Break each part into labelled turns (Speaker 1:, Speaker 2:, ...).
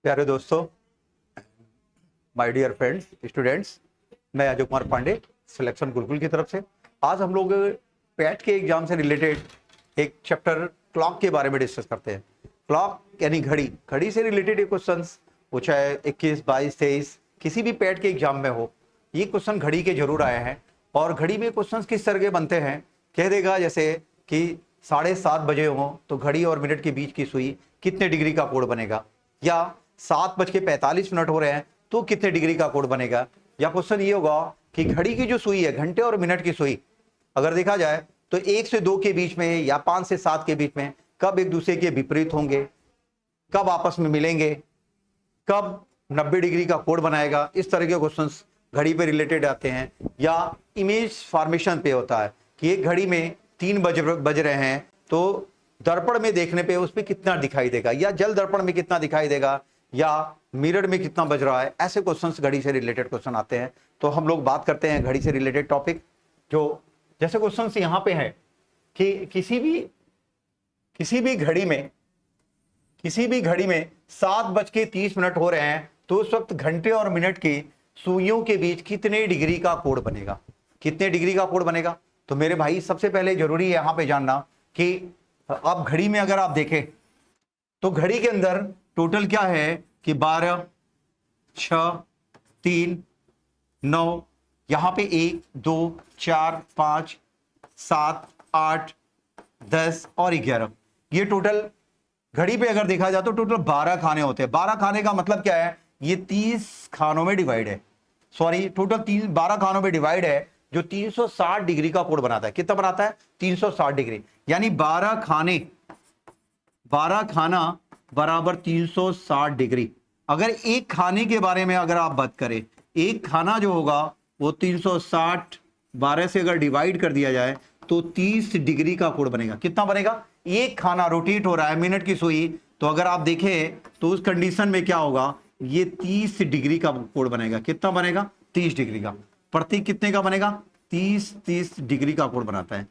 Speaker 1: प्यारे दोस्तों, my dear friends, students, मैं अजय कुमार पांडे सिलेक्शन गुरुकुल की तरफ से आज हम लोग पैट के एग्जाम से रिलेटेड एक चैप्टर क्लॉक के बारे में डिस्कस करते हैं। क्लॉक यानी घड़ी, घड़ी से रिलेटेड ये क्वेश्चंस, वो चाहे 21, 22, 23 किसी भी पैट के एग्जाम में हो, ये क्वेश्चन घड़ी के जरूर आए हैं। और घड़ी में क्वेश्चंस किस तरह के बनते हैं, कह देगा जैसे कि 7:30 बजे हो तो घड़ी और मिनट के बीच की सुई कितने डिग्री का कोण बनेगा, या 7:45 हो रहे हैं तो कितने डिग्री का कोण बनेगा। या क्वेश्चन ये होगा कि घड़ी की जो सुई है, घंटे और मिनट की सुई, अगर देखा जाए तो 1 से 2 के बीच में या 5 से 7 के बीच में कब एक दूसरे के विपरीत होंगे, कब आपस में मिलेंगे, कब 90 डिग्री का कोण बनाएगा। इस तरह के क्वेश्चंस घड़ी पे रिलेटेड आते हैं। या इमेज फॉर्मेशन पे होता है कि एक घड़ी में 3 बज रहे हैं तो दर्पण में देखने पे उस पर कितना दिखाई देगा, या जल दर्पण में कितना दिखाई देगा, या मिरर में कितना बज रहा है। ऐसे क्वेश्चंस घड़ी से रिलेटेड क्वेश्चन आते हैं। तो हम लोग बात करते हैं घड़ी से रिलेटेड टॉपिक, जो जैसे क्वेश्चंस यहाँ पे है कि किसी भी घड़ी में 7:30 हो रहे हैं तो उस वक्त घंटे और मिनट की सुइयों के बीच कितने डिग्री का कोण बनेगा, कितने डिग्री का कोण बनेगा। तो मेरे भाई, सबसे पहले जरूरी है यहाँ पे जानना कि अब घड़ी में अगर आप देखें तो घड़ी के अंदर टोटल क्या है कि 12, 6, 3, 9, यहां पे 1, 2, 4, 5, 7, 8, 10 और 11, ये टोटल घड़ी पे अगर देखा जाए तो टोटल 12 खाने होते हैं। 12 खाने का मतलब क्या है, ये 30 खानों में डिवाइड है। सॉरी, टोटल 12 खानों में डिवाइड है, जो 360 डिग्री का कोण बनाता है। कितना बनाता है? 360 डिग्री। यानी 12 खाना बराबर 360 डिग्री। अगर एक खाने के बारे में अगर आप बात करें, एक खाना जो होगा वो 360 12 से अगर डिवाइड कर दिया जाए तो 30 डिग्री का कोण बनेगा। कितना बनेगा? एक खाना रोटेट हो रहा है मिनट की सुई, तो अगर आप देखें तो उस कंडीशन में क्या होगा, ये 30 डिग्री का कोण बनेगा। कितना बनेगा? 30 डिग्री का। प्रतीक कितने का बनेगा? 30 डिग्री का कोण बनाता है।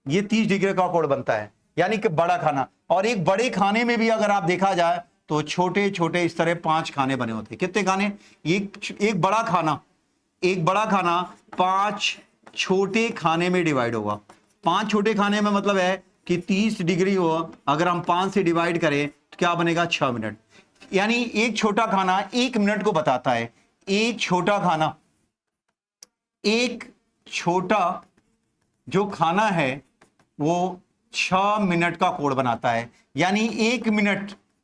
Speaker 1: ये 30 डिग्री का कोण बनता है, यानी कि बड़ा खाना। और एक बड़े खाने में भी अगर आप देखा जाए तो छोटे छोटे इस तरह 5 खाने बने होते हैं। कितने खाने? एक बड़ा खाना 5 छोटे खाने में डिवाइड होगा। 5 छोटे खाने में मतलब है कि 30 डिग्री हो, अगर हम 5 से डिवाइड करें तो क्या बनेगा? 6 मिनट। यानी एक छोटा खाना 1 मिनट को बताता है। एक छोटा जो खाना है वो 6 मिनट का कोण बनाता है। यानी 1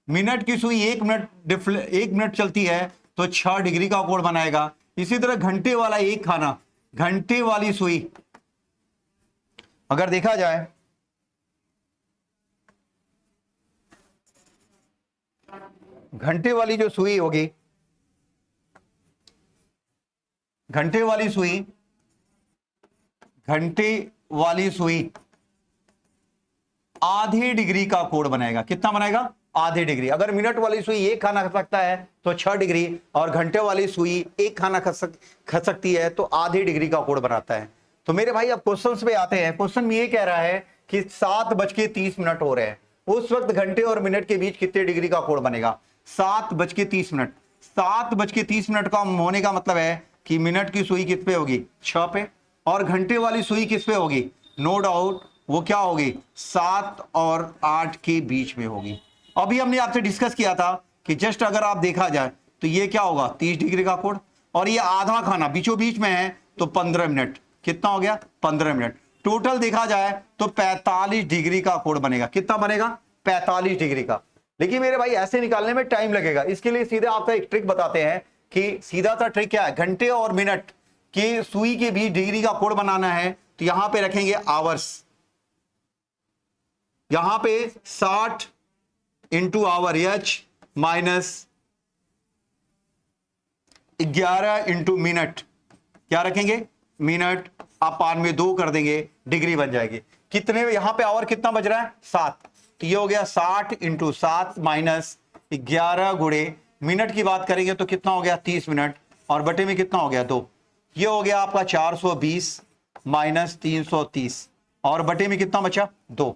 Speaker 1: मिनट की सुई 1 मिनट चलती है तो 6 डिग्री का कोण बनाएगा। इसी तरह घंटे वाला एक खाना, घंटे वाली सुई अगर देखा जाए, घंटे वाली जो सुई होगी, घंटे वाली सुई आधे डिग्री का कोण बनाएगा। कितना बनाएगा? आधे डिग्री। अगर मिनट वाली सुई एक खाना खा सकता है तो 6 डिग्री, और घंटे वाली सुई एक खाना खा सकती है तो आधे डिग्री का कोण बनाता है। तो मेरे भाई, अब क्वेश्चंस पे आते हैं। क्वेश्चन में ये कह रहा है कि 7:30 हो रहे हैं, उस वक्त घंटे और मिनट के बीच कितने डिग्री का कोण बनेगा? 7:30। 7:30 का होने का मतलब है कि मिनट की सुई किस पे होगी? 6 पे। और घंटे वाली सुई किस पे होगी? नो डाउट वो क्या होगी? 7 और 8 के बीच में होगी। अभी हमने आपसे डिस्कस किया था कि जस्ट अगर आप देखा जाए तो ये क्या होगा? 30 डिग्री का कोण। और ये आधा खाना बीचों बीच में है तो 15 मिनट। कितना हो गया? 15 मिनट। टोटल देखा जाए तो 45 डिग्री का कोण बनेगा। कितना बनेगा? 45 डिग्री का। लेकिन मेरे भाई, ऐसे निकालने में टाइम लगेगा। इसके लिए सीधे आपका एक ट्रिक बताते हैं कि सीधा सा ट्रिक क्या है। घंटे और मिनट के सुई के बीच डिग्री का कोण बनाना है तो यहां पे रखेंगे आवर्स। यहां पे 60 into hour, H minus 11 into minute, क्या रखेंगे? मिनट। अपान में 2 कर देंगे, डिग्री बन जाएगी। कितने? यहां पे आवर कितना बज रहा है? 7। तो ये हो गया 60 इंटू 7 माइनस 11 गुणे मिनट की बात करेंगे तो कितना हो गया? 30 मिनट। और बटे में कितना हो गया? 2। ये हो गया आपका 420 माइनस 330, और बटे में कितना बचा? 2।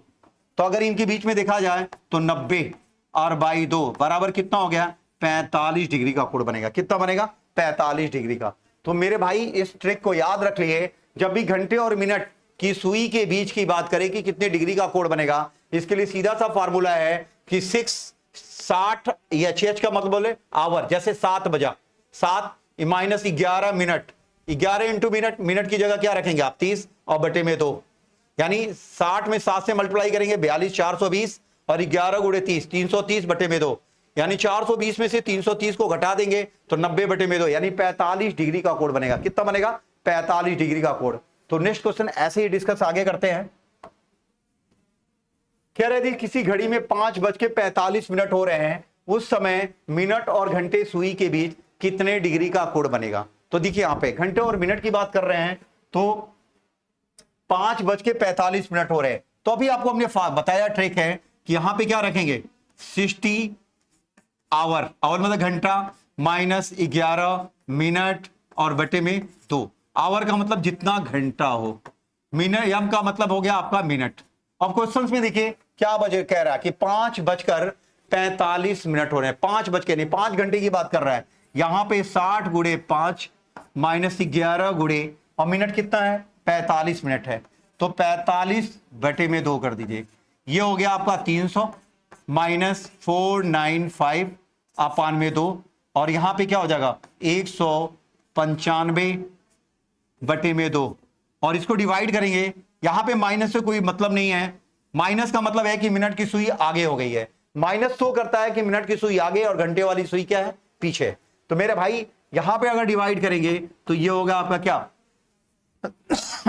Speaker 1: तो अगर इनके बीच में देखा जाए तो 90 और बाई 2 बराबर कितना हो गया? 45 डिग्री का कोण बनेगा। कितना बनेगा? 45 डिग्री का। तो मेरे भाई इस ट्रिक को याद रख लिए, जब भी घंटे और मिनट की सुई के बीच की बात करें कि कितने डिग्री का कोण बनेगा, इसके लिए सीधा सा फार्मूला है कि 60 एच का मतलब बोले आवर, जैसे 7 बजा, 7 minus 11 minute, 11 into minute, minute की जगह क्या रखेंगे आप 30 और बटे में 2, यानी 60 में 7 से मल्टीप्लाई करेंगे 42 420 और 11 गुणे 30 330 बटे में 2, यानी 420 में से 330 को घटा देंगे तो 90 बटे में 2, यानी 45 डिग्री का कोण बनेगा। कितना बनेगा? 45 डिग्री का कोण। तो नेक्स्ट क्वेश्चन ऐसे ही डिस्कस आगे करते हैं। कह रहे थे किसी घड़ी में 5:45 हो रहे हैं, उस समय मिनट और घंटे सुई के बीच कितने डिग्री का कोण बनेगा। तो देखिए यहां पे घंटे और मिनट की बात कर रहे हैं, तो 5:45 हो रहे हैं, तो अभी आपको हमने बताया ट्रिक है कि यहां पे क्या रखेंगे 60 आवर, आवर मतलब घंटा, माइनस 11 मिनट और बटे में 2। आवर का मतलब जितना घंटा हो, मिनट यम का मतलब हो गया आपका मिनट। अब क्वेश्चंस में देखिए क्या बजे कह रहा है कि 5:45 हो रहे हैं, 5 बज के नहीं, 5 घंटे की बात कर रहा है। यहां पे 60 गुणे 5 माइनस 11 गुणे और मिनट कितना है 45 मिनट है, तो 45 बटे में 2 कर दीजिए, ये हो गया आपका 300 माइनस 495 अपान में 2, और यहां पे क्या हो जाएगा 195 बटे में 2, और इसको डिवाइड करेंगे। यहां पे माइनस से कोई मतलब नहीं है, माइनस का मतलब है कि मिनट की सुई आगे हो गई है, माइनस तो करता है कि मिनट की सुई आगे और घंटे वाली सुई क्या है पीछे। तो मेरे भाई यहां पे अगर डिवाइड करेंगे तो ये होगा आपका क्या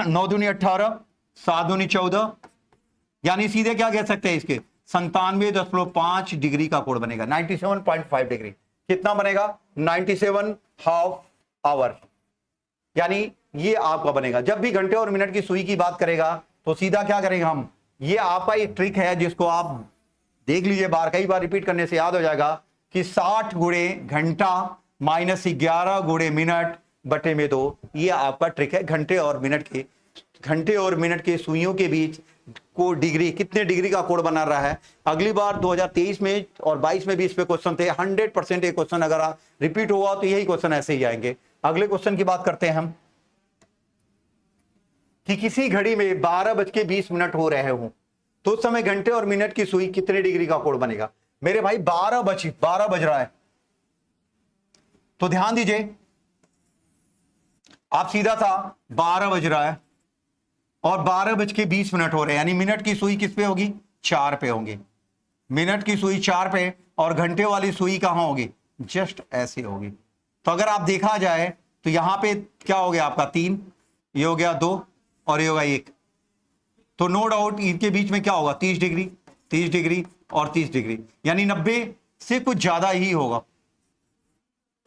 Speaker 1: 9 दूनी 18 7 दूनी 14, यानी सीधे क्या कह सकते हैं इसके 97.5 डिग्री का कोण बनेगा, 97.5 डिग्री। कितना बनेगा 97 हाफ आवर, यानी ये आपका बनेगा। जब भी घंटे और मिनट की सुई की बात करेगा तो सीधा क्या करेंगे हम, ये आपका एक ट्रिक है जिसको आप देख लीजिए, कई बार रिपीट करने से याद हो जाएगा कि 60 गुणे घंटा माइनस 11 गुणे मिनट बटे में 2, ये आपका ट्रिक है घंटे और मिनट के सुइयों के बीच को डिग्री, कितने डिग्री का कोण बना रहा है। अगली बार 2023 में और 22 में भी इस पे क्वेश्चन थे, 100% ये क्वेश्चन अगर रिपीट हुआ तो यही क्वेश्चन ऐसे ही आएंगे। अगले क्वेश्चन की बात करते हैं हम कि किसी घड़ी में 12:20 हो रहे हों, तो उस समय घंटे और मिनट की सुई कितने डिग्री का कोण बनेगा। मेरे भाई 12 बज रहा है, तो ध्यान दीजिए, आप सीधा था 12 बज रहा है और 12:20 हो रहे हैं, यानी मिनट की सुई किस पे होगी 4 पे होंगी, मिनट की सुई 4 पे और घंटे वाली सुई कहां होगी जस्ट ऐसे होगी। तो अगर आप देखा जाए तो यहां पे क्या हो गया आपका 3, ये हो गया 2 और ये होगा 1, तो नो डाउट इनके बीच में क्या होगा 30 डिग्री और 30 डिग्री, यानी 90 से कुछ ज्यादा ही होगा,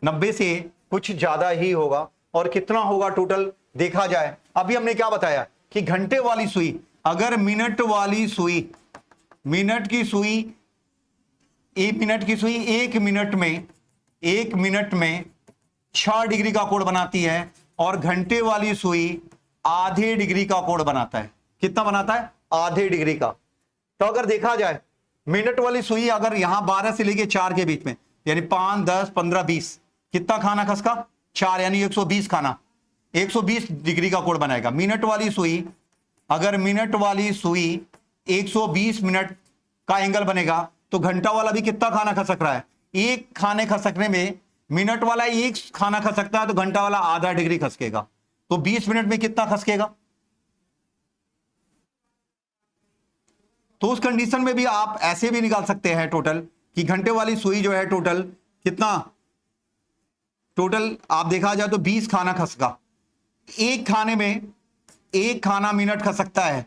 Speaker 1: 90 से कुछ ज्यादा ही होगा। और कितना होगा टोटल देखा जाए, अभी हमने क्या बताया कि घंटे वाली सुई, अगर मिनट की सुई एक मिनट में 6 डिग्री का कोण बनाती है और घंटे वाली सुई आधे डिग्री का कोण बनाता है। कितना बनाता है आधे डिग्री का। तो अगर देखा जाए मिनट वाली सुई अगर यहां 12 से लेके 4 के बीच में, यानी 5 10 15 20, कितना खाना खसका 4, यानी 120 खाना, 120 डिग्री का कोण बनाएगा। मिनट वाली सुई 120 मिनट का एंगल बनेगा, तो घंटा वाला भी कितना खाना खसक रहा है, एक खाने खसकने में मिनट वाला एक खाना खसकता है तो घंटा वाला आधा डिग्री खसकेगा, तो 20 मिनट में कितना खसकेगा। तो उस कंडीशन में भी आप ऐसे भी निकाल सकते हैं टोटल कि घंटे वाली सुई जो है टोटल कितना, टोटल आप देखा जाए तो 20 खाना खसका, एक खाने में एक खाना मिनट खसकता है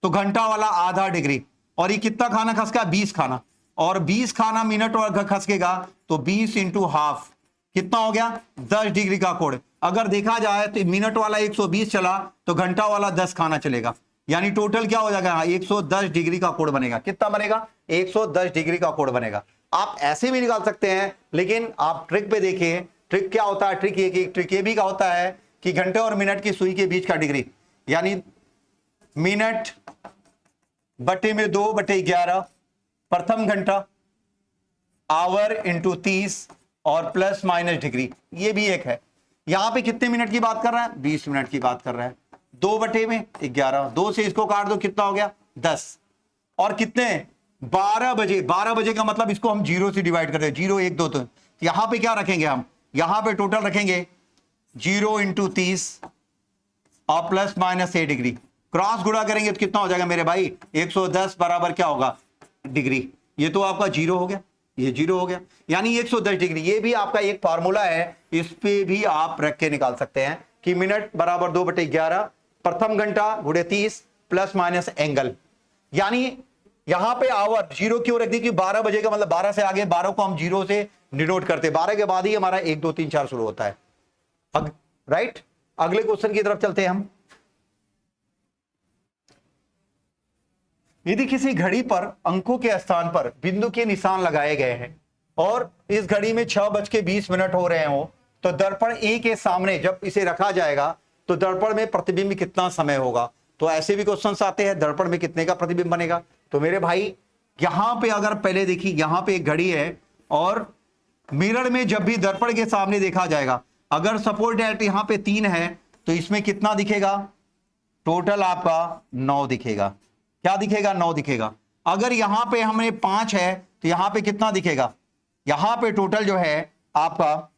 Speaker 1: तो घंटा वाला आधा डिग्री, और ये कितना खाना खसका 20 खाना, और 20 खाना मिनट और खसकेगा तो 20 इंटू हाफ कितना हो गया 10 डिग्री का कोण। अगर देखा जाए तो मिनट वाला 120 चला तो घंटा वाला 10 खाना चलेगा, यानी टोटल क्या हो जाएगा 110 डिग्री का कोण बनेगा। कितना बनेगा 110 डिग्री का कोण बनेगा। आप ऐसे भी निकाल सकते हैं, लेकिन आप ट्रिक पे देखिए, ट्रिक क्या होता है, ट्रिक ये भी क्या होता है कि घंटे और मिनट की सुई के बीच का डिग्री, यानी मिनट बटे में 2/11 प्रथम घंटा आवर इंटू 30 और प्लस माइनस डिग्री, ये भी एक है। यहां पे कितने मिनट की बात कर रहा है? 20 मिनट की बात कर रहा है। 2/11, 2 से इसको काट दो, कितना हो गया? 10। और कितने? 12 बजे। 12 बजे का मतलब इसको हम 0 से डिवाइड करते हैं, 0 1 2 3। यहां पे क्या रखेंगे हम? यहां पे टोटल रखेंगे 0 इंटू 30 और प्लस माइनस 6 डिग्री। क्रॉस गुणा करेंगे तो कितना हो जाएगा मेरे भाई? 110 बराबर क्या होगा? डिग्री। ये तो आपका 0 हो गया, ये 0 हो गया, यानी 110 डिग्री। ये भी आपका एक फार्मूला है, इस पे भी आप रख के निकाल सकते हैं कि मिनट बराबर 2/11 प्रथम घंटा गुणे 30 प्लस माइनस एंगल। यानी यहां पे आवर 0 क्यों रख दी? कि 12 बजे का मतलब 12 से आगे, 12 को हम 0 से डिनोट करते हैं, 12 के बाद ही हमारा 1 2 3 4 शुरू होता है। राइट, अगले क्वेश्चन की तरफ चलते हैं हम। यदि किसी घड़ी पर अंकों के स्थान पर बिंदु के निशान लगाए गए हैं और इस घड़ी में 6:20 हो रहे हो, तो दर्पण ए के सामने जब इसे रखा जाएगा तो दर्पण में प्रतिबिंब कितना समय होगा? तो ऐसे भी क्वेश्चंस आते हैं, दर्पण में कितने का प्रतिबिंब बनेगा? तो मेरे भाई यहां पे अगर पहले देखिए, यहां पे एक घड़ी है और मिरर में जब भी दर्पण के सामने देखा जाएगा, अगर सपोज दैट यहां पे 3 है तो इसमें कितना दिखेगा? टोटल आपका 9 दिखेगा। क्या दिखेगा? 9 दिखेगा। अगर यहां पे हमें 5 है तो यहां पे कितना दिखेगा? यहां पे टोटल जो है आपका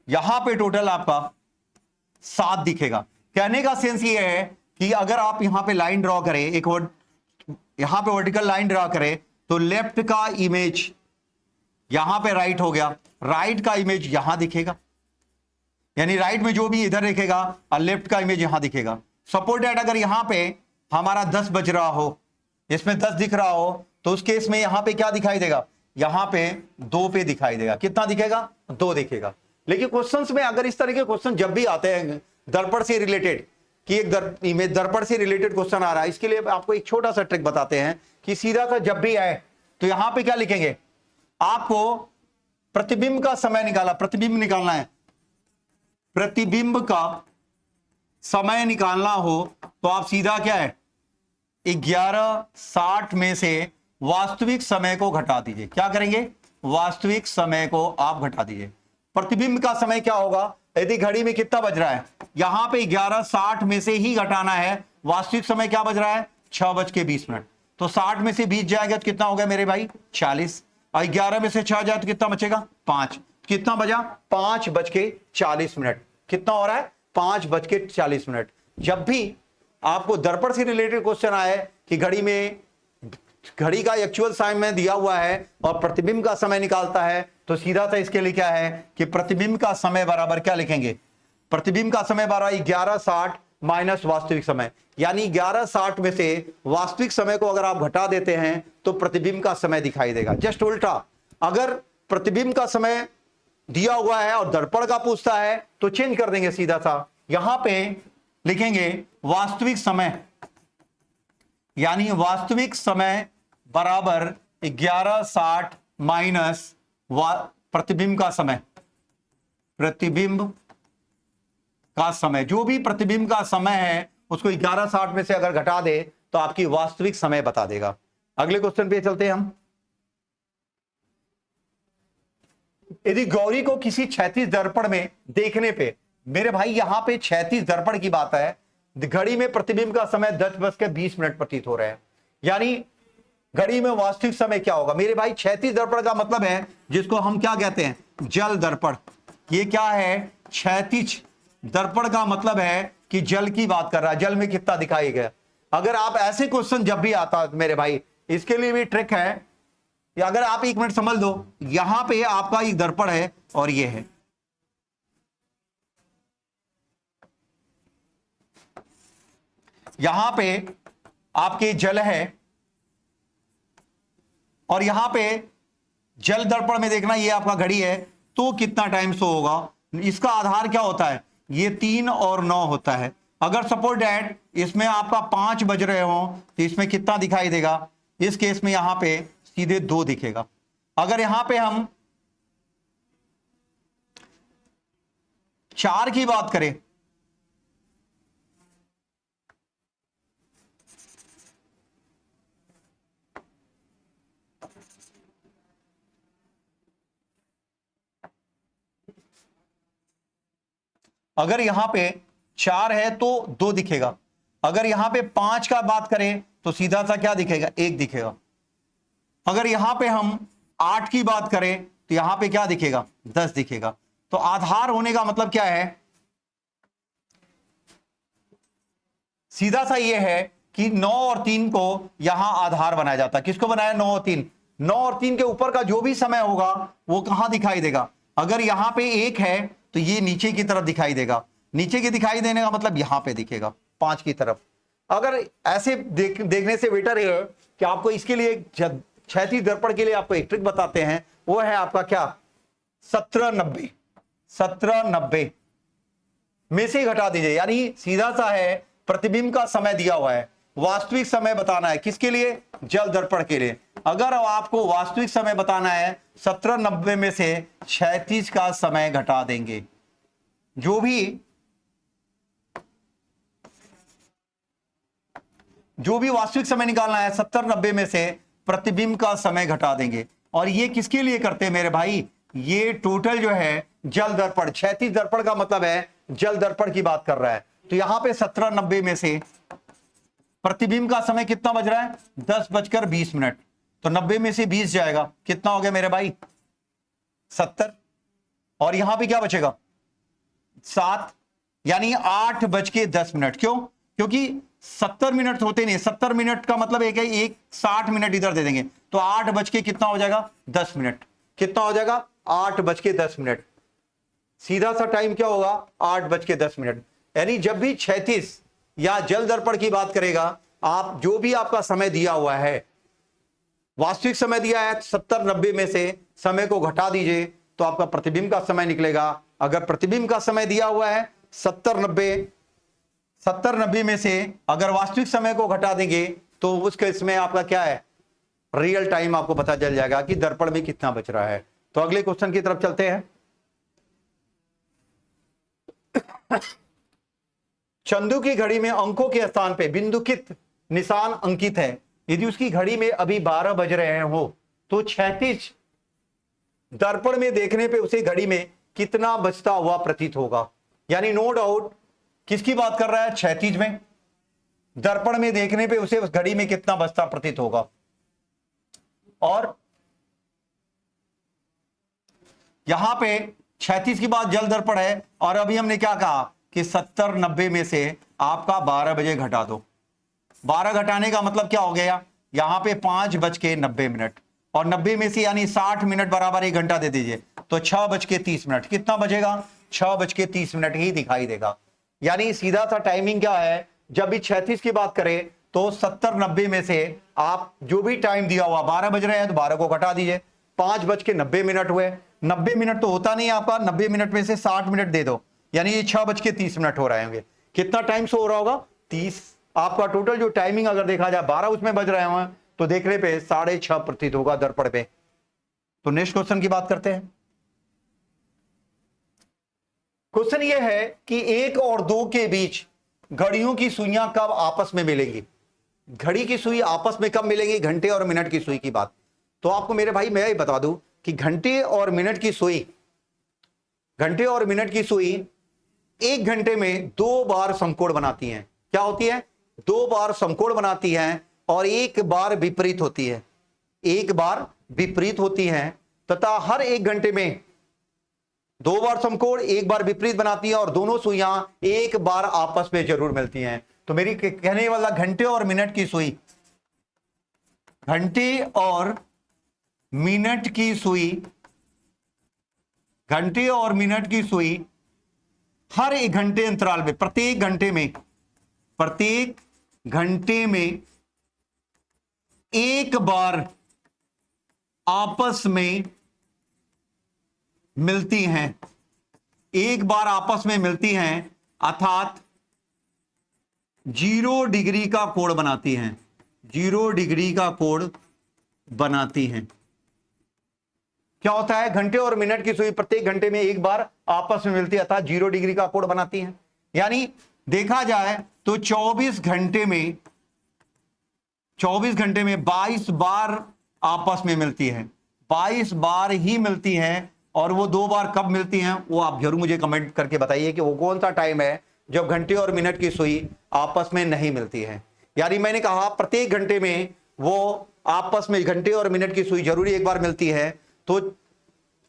Speaker 1: यहां पे टोटल आपका 7 दिखेगा। कहने का सेंस ये है कि अगर आप यहां पे लाइन ड्रॉ करें, एक यहां पे वर्टिकल लाइन ड्रॉ करें, तो लेफ्ट का इमेज यहां पे राइट हो गया, राइट का इमेज यहां दिखेगा, यानी राइट में जो भी इधर दिखेगा और लेफ्ट का इमेज यहां दिखेगा। सपोज दैट अगर यहां पे हमारा 10 बज रहा हो, इसमें 10 दिख रहा हो, तो उस केस में यहां पे क्या दिखाई देगा? यहां पे 2 पे दिखाई देगा। कितना दिखेगा? 2 दिखेगा। लेकिन क्वेश्चंस में अगर इस तरह के क्वेश्चन जब भी आते हैं दर्पण से रिलेटेड, कि एक इमेज दर्पण से रिलेटेड क्वेश्चन आ रहा है, इसके लिए आपको एक छोटा सा ट्रिक बताते हैं कि सीधा सा जब भी आए तो यहां पे क्या लिखेंगे? आपको प्रतिबिंब का समय निकाला, प्रतिबिंब निकालना है, प्रतिबिंब का समय निकालना हो तो आप सीधा क्या है? 11:60 में से वास्तविक समय को घटा दीजिए। क्या करेंगे? वास्तविक समय को आप घटा दीजिए। प्रतिबिंब का समय क्या होगा? यदि घड़ी में कितना बज रहा है, यहां पे 11:60 में से ही घटाना है। वास्तविक समय क्या बज रहा है? 6:20। तो 60 में से 20 जाएगा तो कितना हो गया मेरे भाई? 40। और 11 में से 6 जाए तो कितना बचेगा? 5। कितना बजा? 5:40। कितना हो रहा है? 5:40। जब भी आपको दर्पण से रिलेटेड क्वेश्चन आए कि घड़ी का एक्चुअल समय दिया हुआ है और प्रतिबिंब का समय निकालता है, तो सीधा सा इसके लिए क्या है कि प्रतिबिंब का समय बराबर क्या लिखेंगे? प्रतिबिंब का समय बराबर 11:60 माइनस वास्तविक समय, यानी 11:60 में से वास्तविक समय को अगर आप घटा देते हैं तो प्रतिबिंब का समय दिखाई देगा। जस्ट उल्टा, अगर प्रतिबिंब का समय दिया हुआ है और दर्पण का पूछता है तो चेंज कर देंगे, सीधा सा यहां पे लिखेंगे वास्तविक समय, यानी वास्तविक समय बराबर 11:60 माइनस प्रतिबिंब का समय। प्रतिबिंब का समय, जो भी प्रतिबिंब का समय है उसको 11:60 में से अगर घटा दे तो आपकी वास्तविक समय बता देगा। अगले क्वेश्चन पे चलते हैं हम। यदि गौरी को किसी क्षैतिज दर्पण में देखने पे, मेरे भाई यहां पे क्षैतिज दर्पण की बात है, घड़ी में प्रतिबिंब का समय 10:20 प्रतीत हो रहे हैं, यानी घड़ी में वास्तविक समय क्या होगा मेरे भाई? क्षैतिज दर्पण का मतलब है जिसको हम क्या कहते हैं? जल दर्पण। ये क्या है? क्षैतिज दर्पण का मतलब है कि जल की बात कर रहा है, जल में कितना दिखाई गया। अगर आप ऐसे क्वेश्चन जब भी आता मेरे भाई, इसके लिए भी ट्रिक है, या अगर आप 1 मिनट समझ लो, यहां पे आपका एक दर्पण है और ये है, यहां पे आपके जल है और यहां पे जल दर्पण में देखना, ये आपका घड़ी है, तो कितना टाइम शो होगा? इसका आधार क्या होता है? ये 3 और 9 होता है। अगर सपोज डैट इसमें आपका 5 बज रहे हो तो इसमें कितना दिखाई देगा? इस केस में यहां पे सीधे 2 दिखेगा। अगर यहां पे हम 4 की बात करें, अगर यहां पे 4 है तो 2 दिखेगा, अगर यहां पे 5 का बात करें तो सीधा सा क्या दिखेगा, 1 दिखेगा। अगर यहां पे हम 8 की बात करें तो यहां पे क्या दिखेगा, 10 दिखेगा। तो आधार होने का मतलब क्या है, सीधा सा ये है कि 9 और 3 को यहां आधार बनाया जाता है। किसको बनाया, 9 और 3। 9 और 3 के ऊपर का जो भी समय होगा वो कहां दिखाई देगा, अगर यहां पे 1 है तो ये नीचे की तरफ दिखाई देगा, नीचे की दिखाई देने का मतलब यहां पे दिखेगा 5 की तरफ। अगर ऐसे देखने से बेटर है कि आपको इसके लिए क्षैतिज दर्पण के लिए आपको एक ट्रिक बताते हैं, वो है आपका क्या, 1790। 1790 में से घटा दीजिए, यानी सीधा सा है प्रतिबिंब का समय दिया हुआ है, वास्तविक समय बताना है किसके लिए, जल दर्पण के लिए। अगर आपको वास्तविक समय बताना है 1790 में से 36 का समय घटा देंगे। जो भी वास्तविक समय निकालना है 70-90 में से प्रतिबिंब का समय घटा देंगे। और ये किसके लिए करते हैं मेरे भाई, ये टोटल जो है जल दर्पण, क्षैतिज दर्पण का मतलब है जल दर्पण की बात कर रहा है। तो यहां पे 17-90 में से प्रतिबिंब का समय कितना बज रहा है, 10:20। तो 90 में से 20 जाएगा, कितना हो गया मेरे भाई, 70। और यहां पे क्या बचेगा, 7, यानी 8:10। क्यों, क्योंकि 70 मिनट होते नहीं, 70 मिनट का मतलब एक है, एक 60 मिनट इधर दे देंगे तो 8 कितना हो जाएगा, 10 मिनट। कितना हो जाएगा, 8:10। सीधा सा टाइम क्या होगा, 8:10। यानी जब भी क्षैतिज या जल दर्पण की बात करेगा, आप जो भी आपका समय दिया हुआ है, वास्तविक समय दिया है 70-90 में से समय को घटा दीजिए तो आपका प्रतिबिंब का समय निकलेगा। अगर प्रतिबिंब का समय दिया हुआ है 70-90 में से अगर वास्तविक समय को घटा देंगे तो उस केस में आपका क्या है, रियल टाइम आपको पता चल जाएगा कि दर्पण में कितना बच रहा है। तो अगले क्वेश्चन की तरफ चलते हैं। चंदू की घड़ी में अंकों के स्थान पे बिंदुकित निशान अंकित है। यदि उसकी घड़ी में अभी 12 बज रहे हो तो क्षैतिज दर्पण में देखने पे उसे घड़ी में कितना बचता हुआ प्रतीत होगा। यानी नो डाउट किसकी बात कर रहा है, क्षैतिज में दर्पण में देखने पे उसे उस घड़ी में कितना बचता प्रतीत होगा। और यहां पे क्षैतिज की बात जल दर्पण है, और अभी हमने क्या कहा कि 70-90 में से आपका 12 बजे घटा दो। 12 घटाने का मतलब क्या हो गया, यहां पे 5:90 और 90 में से यानी 60 मिनट बराबर 1 घंटा दे दीजिए तो 6:30। कितना बचेगा, 6:30 ही दिखाई देगा। यानी सीधा सा टाइमिंग क्या है, जब भी क्षैतिज की बात करें तो 70-90 में से आप जो भी टाइम दिया हुआ 12 बज रहे हैं तो 12 को घटा दीजिए, 5:90 हुए। 90 मिनट तो होता नहीं आपका, 90 मिनट में से 60 मिनट दे दो, यानी ये 6:30 हो रहे होंगे। कितना टाइम से हो रहा होगा, 30। आपका टोटल जो टाइमिंग अगर देखा जाए 12 उसमें बज रहे हैं तो देखने पे 6.5 प्रतीत होगा दर्पण पे। तो नेक्स्ट क्वेश्चन की बात करते हैं। क्वेश्चन ये है कि 1 और 2 के बीच घड़ियों की सुइयां कब आपस में मिलेंगी। घड़ी की सुई आपस में कब मिलेंगी, घंटे और मिनट की सुई की बात। तो आपको मेरे भाई मैं ही बता दूं कि घंटे और मिनट की सुई 1 घंटे में 2 बार समकोण बनाती हैं। क्या होती है, 2 बार समकोण बनाती हैं और 1 बार विपरीत होती है, 1 बार विपरीत होती है, तथा हर 1 घंटे में 2 बार समकोण 1 बार विपरीत बनाती है और दोनों सुइयां 1 बार आपस में जरूर मिलती हैं। तो मेरी कहने वाला घंटे और मिनट की सुई, घंटे और मिनट की सुई, घंटे और मिनट की सुई हर 1 घंटे अंतराल में, प्रत्येक घंटे में 1 बार आपस में मिलती हैं, 1 बार आपस में मिलती हैं, अर्थात 0 डिग्री का कोण बनाती हैं, 0 डिग्री का कोण बनाती हैं। क्या होता है, घंटे और मिनट की सुई प्रत्येक घंटे में 1 बार आपस में मिलती है अर्थात 0 डिग्री का कोण बनाती हैं। यानी देखा जाए तो 24 घंटे में 22 बार आपस में मिलती है, 22 बार ही मिलती हैं और वो 2 बार कब मिलती हैं वो आप जरूर मुझे कमेंट करके बताइए कि वो कौन सा टाइम है जब घंटे और मिनट की सुई आपस में नहीं मिलती है। यानी मैंने कहा प्रत्येक घंटे में वो आपस में घंटे और मिनट की सुई जरूरी एक बार मिलती है, तो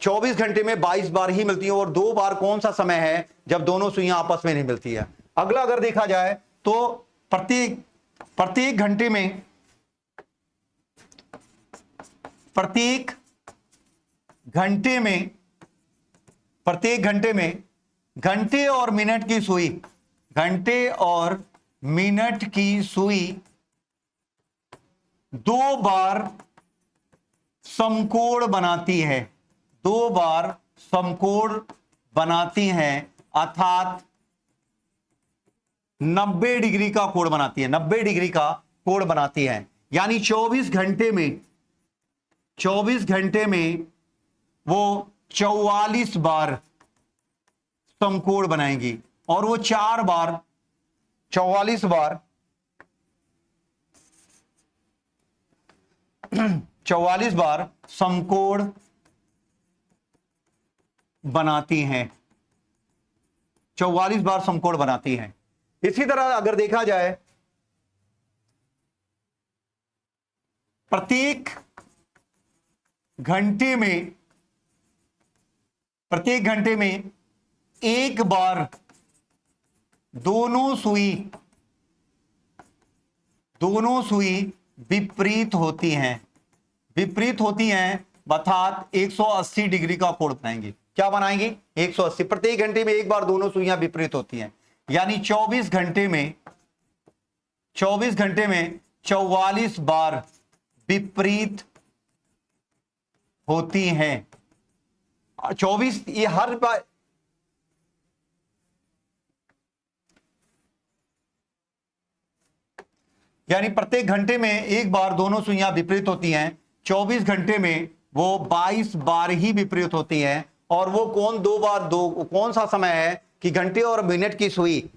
Speaker 1: 24 घंटे में 22 बार ही मिलती है, और 2 बार कौन सा समय है जब दोनों सुइयां आपस में नहीं मिलती है। अगला अगर देखा जाए तो प्रत्येक घंटे में घंटे और मिनट की सुई, घंटे और मिनट की सुई 2 बार समकोण बनाती है, 2 बार समकोण बनाती हैं, अर्थात 90 डिग्री का कोण बनाती है, 90 डिग्री का कोण बनाती है। यानी 24 घंटे में वो 44 बार समकोण बनाएंगी, और वो 4 बार 44 बार 44 बार समकोण बनाती हैं, 44 बार समकोण बनाती हैं। इसी तरह अगर देखा जाए प्रत्येक घंटे में एक बार दोनों सुई विपरीत होती हैं, अर्थात 180 डिग्री का कोण बनाएंगे। क्या बनाएंगे? 180। प्रत्येक घंटे में एक बार दोनों सुइयां विपरीत होती हैं, यानी 24 घंटे में 44 बार विपरीत होती हैं। 24 ये हर बार, यानी प्रत्येक घंटे में एक बार दोनों सुइयां विपरीत होती हैं। 24 घंटे में वो 22 बार ही विपरीत होती हैं, और वो कौन सा समय है कि घंटे और मिनट की सुई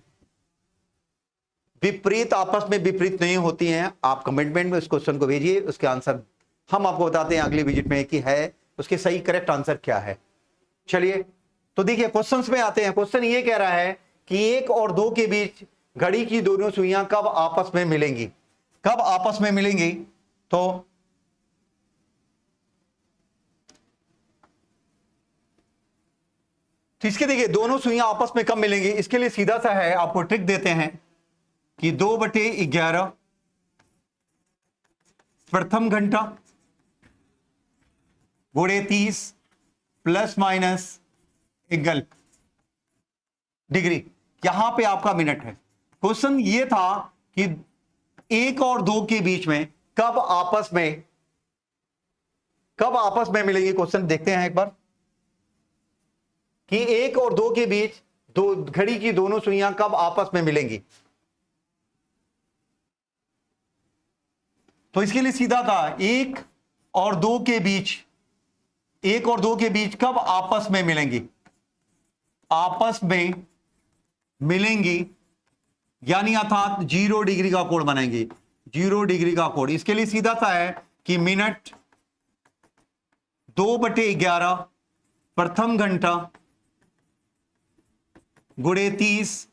Speaker 1: विपरीत आपस में विपरीत नहीं होती हैं। आप कमेंटमेंट में इस क्वेश्चन को भेजिए, उसके आंसर हम आपको बताते हैं अगली विजिट में कि है उसके सही करेक्ट आंसर क्या है। चलिए तो देखिए क्वेश्चंस में आते हैं। क्वेश्चन ये कह रहा है कि 1 और 2 के बीच घड़ी की दोनों सुइयां कब आपस में मिलेंगी, तो इसके देखिए दोनों सुइयां आपस में कब मिलेंगी, इसके लिए सीधा सा है, आपको ट्रिक देते हैं कि 2/11 प्रथम घंटा गुणे 30 ± 1 डिग्री, यहां पे आपका मिनट है। क्वेश्चन ये था कि 1 और 2 के बीच में कब आपस में मिलेंगी। क्वेश्चन देखते हैं एक बार कि 1 और 2 के बीच घड़ी की दोनों सुइयां कब आपस में मिलेंगी। तो इसके लिए सीधा था 1 और 2 के बीच कब आपस में मिलेंगी, यानी अर्थात 0 डिग्री का कोण बनाएंगे, 0 डिग्री का कोण। इसके लिए सीधा सा है कि मिनट 2/11 प्रथम घंटा गुणे 30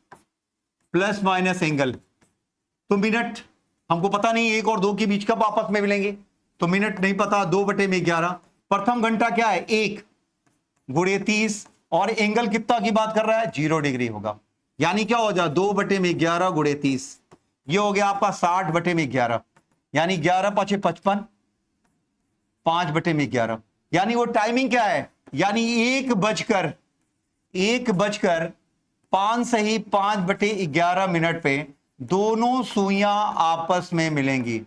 Speaker 1: ± एंगल। तो मिनट हमको पता नहीं 1 और 2 के बीच कब आपस में मिलेंगे, तो मिनट नहीं पता, 2/11। प्रथम घंटा क्या है 1 गुणे 30, और एंगल कितना की बात कर रहा है 0 डिग्री होगा। यानी क्या हो जाए 2/11 गुणे 30, ये हो गया आपका 60/11, यानी 11×5 = 55, 5/11। यानी वो टाइमिंग क्या है, यानी 1:05 से ही 5/11 मिनट पे दोनों सुइयां आपस में मिलेंगी,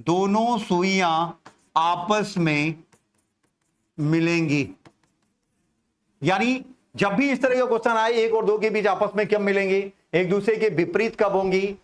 Speaker 1: दोनों सुइयां आपस में मिलेंगी। यानी जब भी इस तरह का क्वेश्चन आए 1 और 2 के बीच आपस में कब मिलेंगी, एक दूसरे के विपरीत कब होंगी,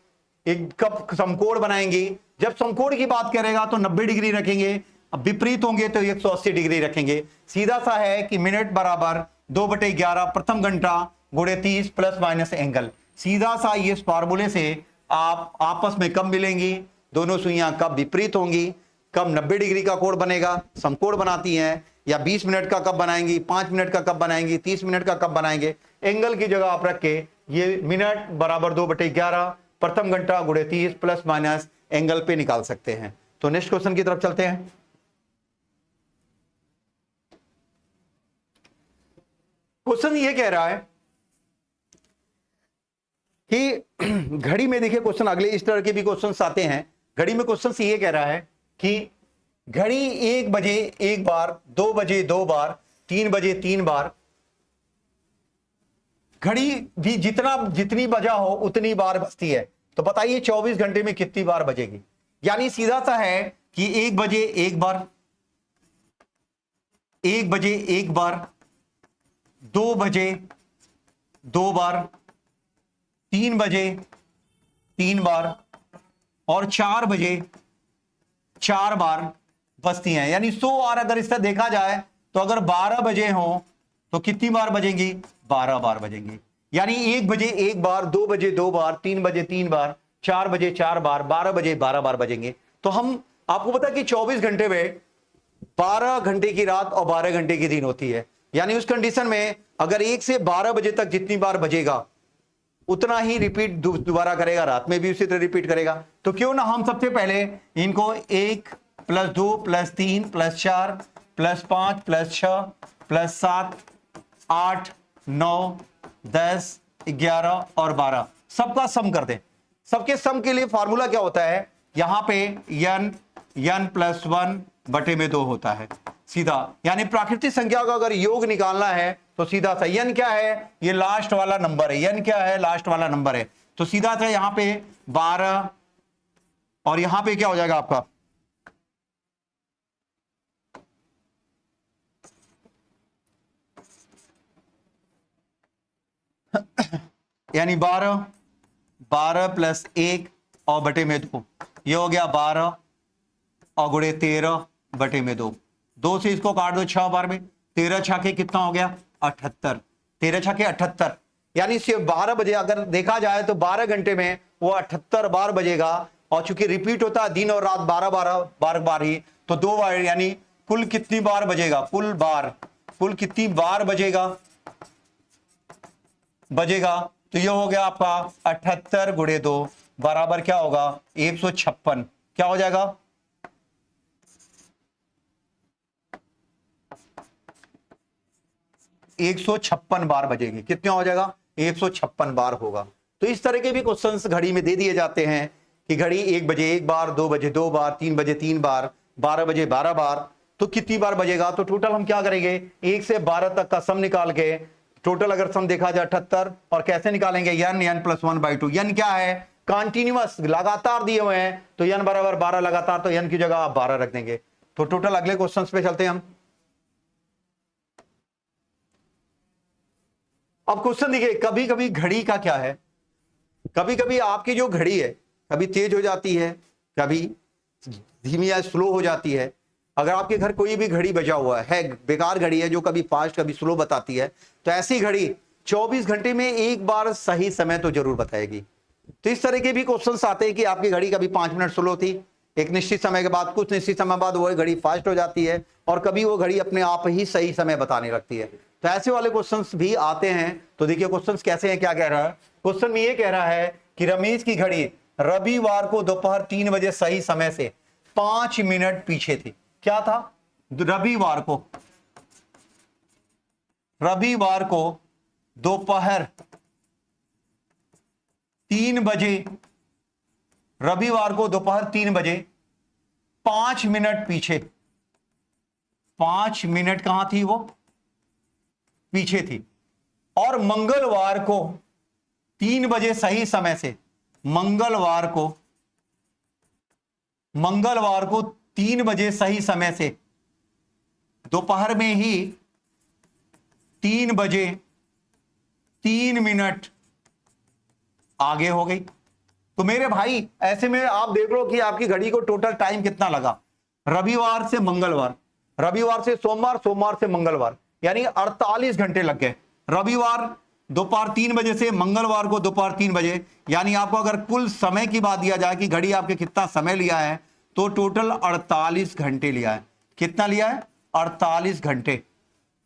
Speaker 1: एक कब समकोण बनाएंगी। जब समकोण की बात करेगा तो 90 डिग्री रखेंगे, अब विपरीत होंगे तो 180 डिग्री रखेंगे। सीधा सा है कि मिनट बराबर 2/11 प्रथम घंटा गुणे 30 ± एंगल। सीधा सा ये फार्मूले से आप आपस में कब मिलेंगी, दोनों सुइयां कब विपरीत होंगी, कब 90 डिग्री का कोण बनेगा, समकोण बनाती हैं, या 20 मिनट का कब बनाएंगी, 5 मिनट का कब बनाएंगी, 30 मिनट का कब बनाएंगे, एंगल की जगह आप रख के ये मिनट बराबर 2/11 प्रथम घंटा गुणे 30 प्लस माइनस एंगल पे निकाल सकते हैं। तो नेक्स्ट क्वेश्चन की तरफ चलते हैं। क्वेश्चन ये कह रहा है कि घड़ी में देखिए क्वेश्चन अगले इस तरह के भी क्वेश्चन आते हैं। घड़ी में क्वेश्चन ये कह रहा है कि घड़ी 1 बजे एक बार, 2 बजे 2 बार, 3 बजे 3 बार, घड़ी भी जितनी बजा हो उतनी बार बजती है। तो बताइए 24 घंटे में कितनी बार बजेगी। यानी सीधा सा है कि 1 बजे एक बार, 1 बजे एक बार, 2 बजे 2 बार, 3 बजे 3 बार और 4 बजे 4 बार बजती हैं। यानी 100 बार अगर इससे देखा जाए तो अगर 12 बजे हो तो कितनी बार बजेंगी, 12 बार बजेंगी। यानी 1 बजे एक बार, 2 बजे 2 बार, 3 बजे 3 बार, 4 बजे 4 बार, 12 बजे 12 बार बजेंगे। तो हम आपको पता है कि 24 घंटे में 12 घंटे की रात और 12 घंटे की दिन होती है। यानी उस कंडीशन में अगर 1 से 12 बजे तक जितनी बार बजेगा उतना ही रिपीट दोबारा करेगा, रात में भी उसी तरह रिपीट करेगा। तो क्यों ना हम सबसे पहले इनको 1 + 2 + 3 + 4 + 5 + 6 + 7 8 9 10 11 और 12 सबका सम कर दें। सबके सम के लिए फार्मूला क्या होता है, यहां पे n + 1/2 होता है सीधा। यानी प्राकृतिक संख्या का अगर योग निकालना है तो सीधा सा n क्या है, ये लास्ट वाला नंबर है, n क्या है, लास्ट वाला नंबर है। तो सीधा सा यहां पे 12 और यहां पे क्या हो जाएगा आपका यानी 12 + 1 और बटे में 2, ये हो गया 12 और गुणे 13/2। 2 से इसको काट दो 6 बार में, 13 छाके कितना हो गया 78, 13 छाके 78। यानी सिर्फ 12 बजे अगर देखा जाए तो 12 घंटे में वो 78 बार बजेगा। और चूंकि रिपीट होता है दिन और रात 12 बार ही, तो 2 बार यानी कुल कितनी बार बजेगा, कुल कितनी बार बजेगा। तो ये हो गया आपका 78 × 2 बराबर क्या होगा 156। क्या हो जाएगा 156 बार बजेगी। कितना हो जाएगा 156 बार होगा। तो इस तरह के भी क्वेश्चंस घड़ी में दे दिए जाते हैं कि घड़ी 1 बजे एक बार, 2 बजे 2 बार, 3 बजे 3 बार, 12 बजे 12 बार, तो कितनी बार बजेगा। तो टोटल हम क्या करेंगे 1 से 12 तक का सम निकाल के, टोटल अगर सम देखा जाए 78, और कैसे निकालेंगे n + 1/2। n क्या है, कंटिन्यूअस लगातार दिए हुए हैं, तो n बराबर 12 लगातार, तो n की जगह आप 12 रख देंगे। तो टोटल अगले क्वेश्चन पे चलते हैं हम। अब क्वेश्चन देखिए, कभी कभी घड़ी का क्या है, कभी कभी आपकी जो घड़ी है कभी तेज हो जाती है, कभी धीमी या स्लो हो जाती है। अगर आपके घर कोई भी घड़ी बजा हुआ है बेकार घड़ी है जो कभी फास्ट कभी स्लो बताती है, तो ऐसी घड़ी 24 घंटे में एक बार सही समय तो जरूर बताएगी। तो इस तरह के भी क्वेश्चंस आते हैं कि आपकी घड़ी कभी 5 मिनट स्लो थी, एक निश्चित समय के बाद कुछ निश्चित समय बाद वो घड़ी फास्ट हो जाती है, और कभी वो घड़ी अपने आप ही सही समय बताने लगती है। तो ऐसे वाले क्वेश्चंस भी आते हैं। तो देखिए क्वेश्चंस कैसे हैं, क्या कह रहा है क्वेश्चन में, ये कह रहा है कि रमेश की घड़ी रविवार को दोपहर 3 बजे सही समय से 5 मिनट पीछे थी। क्या था, रविवार को दोपहर 3 बजे, रविवार को दोपहर 3 बजे 5 मिनट पीछे, 5 मिनट कहां थी वो, पीछे थी। और मंगलवार को 3 बजे सही समय से, मंगलवार को 3 बजे सही समय से दोपहर में ही 3 बजे 3 मिनट आगे हो गई। तो मेरे भाई ऐसे में आप देख लो कि आपकी घड़ी को टोटल टाइम कितना लगा, रविवार से मंगलवार, रविवार से सोमवार, सोमवार से मंगलवार, यानी 48 घंटे लग गए। रविवार दोपहर 3 बजे से मंगलवार को दोपहर 3 बजे, यानी आपको अगर कुल समय की बात दिया जाए कि घड़ी आपके कितना समय लिया है, तो टोटल 48 घंटे लिया है। कितना लिया है 48 घंटे,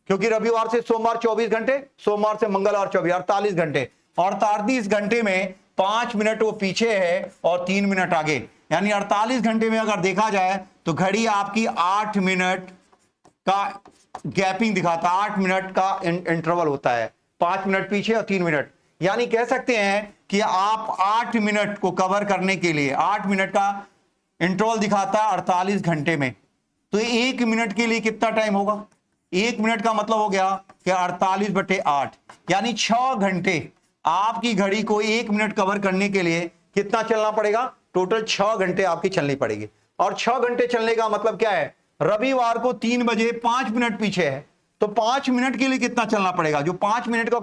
Speaker 1: क्योंकि रविवार से सोमवार 24 घंटे, सोमवार से मंगलवार 24, 48 घंटे। और 48 घंटे में 5 मिनट वो पीछे है और 3 मिनट आगे, यानी 48 घंटे में अगर देखा जाए तो घड़ी आपकी 8 मिनट का गैपिंग दिखाता है, 8 मिनट का इंटरवल होता है, 5 मिनट पीछे और 3 मिनट। यानी कह सकते हैं कि आप 8 मिनट को कवर करने के लिए 8 मिनट का इंटरवल दिखाता है 48 घंटे में। तो 1 मिनट के लिए कितना टाइम होगा? 1 मिनट का मतलब हो गया कि 48/8, यानी 6 घंटे आपकी घड़ी को 1 मिनट कवर करने के लिए कितना चलना पड़ेगा? टोटल 6 घंटे आपकी चलनी पड़ेगी। और 6 घंटे चलने का मतलब क्या है? रविवार को 3 बजे 5 मिनट पीछे है, तो 5 मिनट के लिए कितना चलना पड़ेगा? जो 5 मिनट को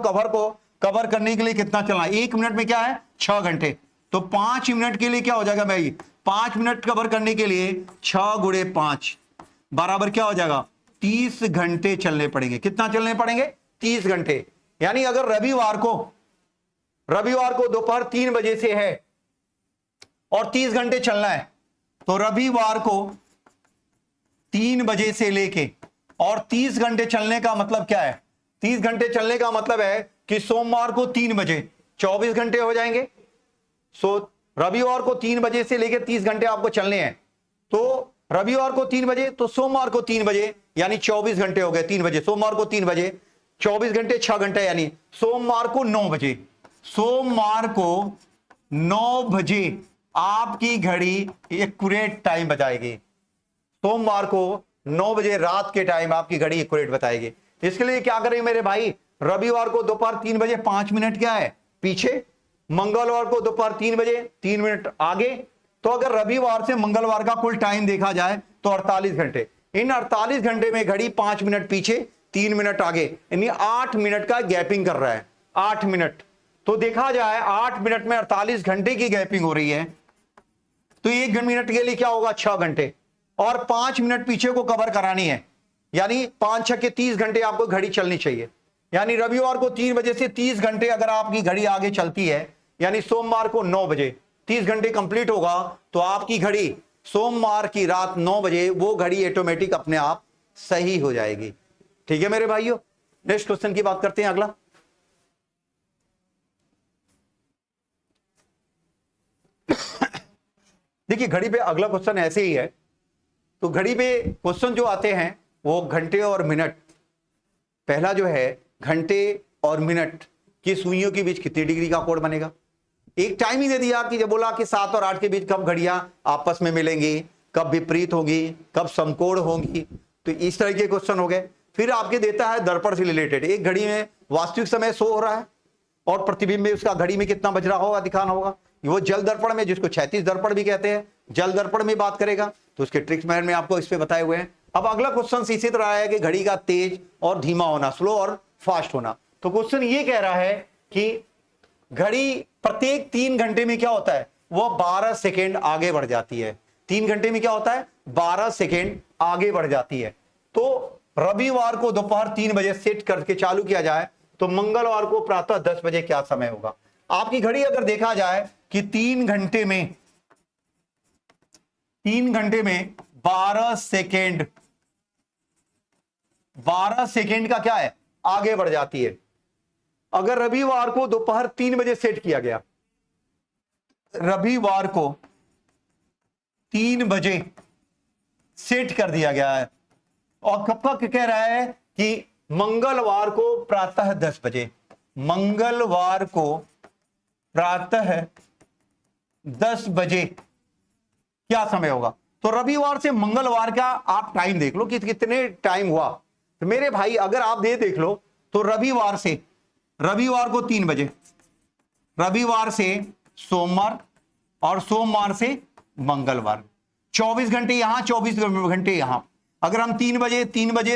Speaker 1: कवर करने के लिए कितना चलना? 1 मिनट में क्या है? 6 घंटे। तो 5 मिनट के लिए क्या हो जाएगा भाई? 5 मिनट कवर करने के लिए 6 गुणे 5 बराबर क्या हो जाएगा? 30 घंटे चलने पड़ेंगे। कितना चलने पड़ेंगे? 30 घंटे। यानी अगर रविवार को दोपहर 3 बजे से है और 30 घंटे चलना है, तो रविवार को 3 बजे से लेके और 30 घंटे चलने का मतलब क्या है? 30 घंटे चलने का मतलब है कि सोमवार को 3 बजे 24 घंटे हो जाएंगे। रविवार को 3 बजे से लेके 30 घंटे आपको चलने हैं। तो रविवार को 3 बजे तो सोमवार को 3 बजे, यानी 24 घंटे हो गए। 3 बजे सोमवार को 3 बजे, 24 घंटे 6 घंटे, यानी सोमवार को 9 बजे, सोमवार को 9 बजे आपकी घड़ी एक्यूरेट टाइम बताएगी। सोमवार को 9 बजे रात के टाइम आपकी घड़ी एक्यूरेट बताएगी। इसके लिए क्या करें मेरे भाई? रविवार को दोपहर 3 बजे 5 मिनट क्या है? पीछे। मंगलवार को दोपहर 3 बजे 3 मिनट आगे। तो अगर रविवार से मंगलवार का कुल टाइम देखा जाए तो 48 घंटे। इन 48 घंटे में घड़ी 5 मिनट पीछे 3 मिनट आगे, यानी 8 मिनट का गैपिंग कर रहा है। 8 मिनट। तो देखा जाए 8 मिनट में 48 घंटे की गैपिंग हो रही है, तो 1 मिनट के लिए क्या होगा? 6 घंटे। और 5 मिनट पीछे को कवर करानी है, यानी 5 6 के 30 घंटे आपको घड़ी चलनी चाहिए। यानी रविवार को 3 बजे से 30 घंटे अगर आपकी घड़ी आगे चलती है, यानी सोमवार को 9 बजे 30 घंटे कंप्लीट होगा, तो आपकी घड़ी सोमवार की रात 9 बजे वो घड़ी ऑटोमेटिक अपने आप सही हो जाएगी। ठीक है मेरे भाइयों, नेक्स्ट क्वेश्चन की बात करते हैं। अगला देखिए, घड़ी पे अगला क्वेश्चन ऐसे ही है। तो घड़ी पे क्वेश्चन जो आते हैं वो घंटे और मिनट। पहला जो है, घंटे और मिनट की सुइयों के बीच कितनी डिग्री का कोण बनेगा? एक टाइम ही दे दिया कि जब बोला कि 7 और 8 के बीच कब घड़ियां आपस में मिलेंगी, कब विपरीत होगी, कब समकोण होंगी। तो इस तरह के क्वेश्चन हो गए। फिर आपके देता है दर्पण से रिलेटेड। एक घड़ी में वास्तविक समय शो हो रहा है और प्रतिबिंब में उसका घड़ी में कितना बज रहा होगा दिखाना होगा। वो जल दर्पण में, जिसको क्षैतिज दर्पण भी कहते हैं, जल दर्पण में बात करेगा। तो उसके ट्रिक्स में आपको इस पे बताए हुए हैं। अब अगला क्वेश्चन इसी तरह है कि घड़ी का तेज और धीमा होना, स्लो और फास्ट होना। तो क्वेश्चन ये कह रहा है कि घड़ी प्रत्येक 3 घंटे में क्या होता है? वो 12 सेकेंड आगे बढ़ जाती है। 3 घंटे में क्या होता है? 12 सेकेंड आगे बढ़ जाती है। तो रविवार को दोपहर 3 बजे सेट करके चालू किया जाए तो मंगलवार को प्रातः 10 बजे क्या समय होगा? आपकी घड़ी अगर देखा जाए कि 3 घंटे में 12 सेकेंड का क्या है? आगे बढ़ जाती है। अगर रविवार को दोपहर 3 बजे सेट किया गया, रविवार को 3 बजे सेट कर दिया गया है, और कब तक कह रहा है कि मंगलवार को प्रातः 10 बजे, मंगलवार को प्रातः 10 बजे क्या समय होगा? तो रविवार से मंगलवार का आप टाइम देख लो कि कितने टाइम हुआ। तो मेरे भाई अगर आप देख लो तो रविवार को 3 बजे, रविवार से सोमवार और सोमवार से मंगलवार, 24 घंटे यहां 24 घंटे यहां। अगर हम 3 बजे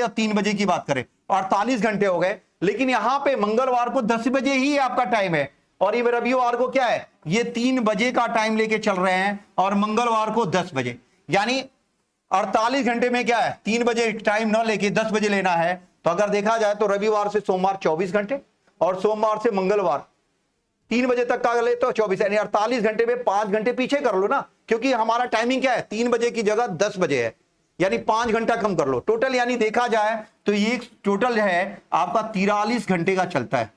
Speaker 1: और 3 बजे की बात करें 48 घंटे हो गए। लेकिन यहां पे मंगलवार को 10 बजे ही आपका टाइम है और ये रविवार को क्या है? ये 3 बजे का टाइम लेके चल रहे हैं और मंगलवार को 10 बजे, यानी 48 घंटे में क्या है? 3 बजे टाइम ना लेके 10 बजे लेना है। तो अगर देखा जाए तो रविवार से सोमवार 24 घंटे और सोमवार से मंगलवार 3 बजे तक का ले तो 24, यानी 48 घंटे में 5 घंटे पीछे कर लो ना, क्योंकि हमारा टाइमिंग क्या है? 3 बजे की जगह 10 बजे है। यानी 5 घंटा कम कर लो टोटल, यानी देखा जाए तो ये टोटल है आपका 43 घंटे का चलता है।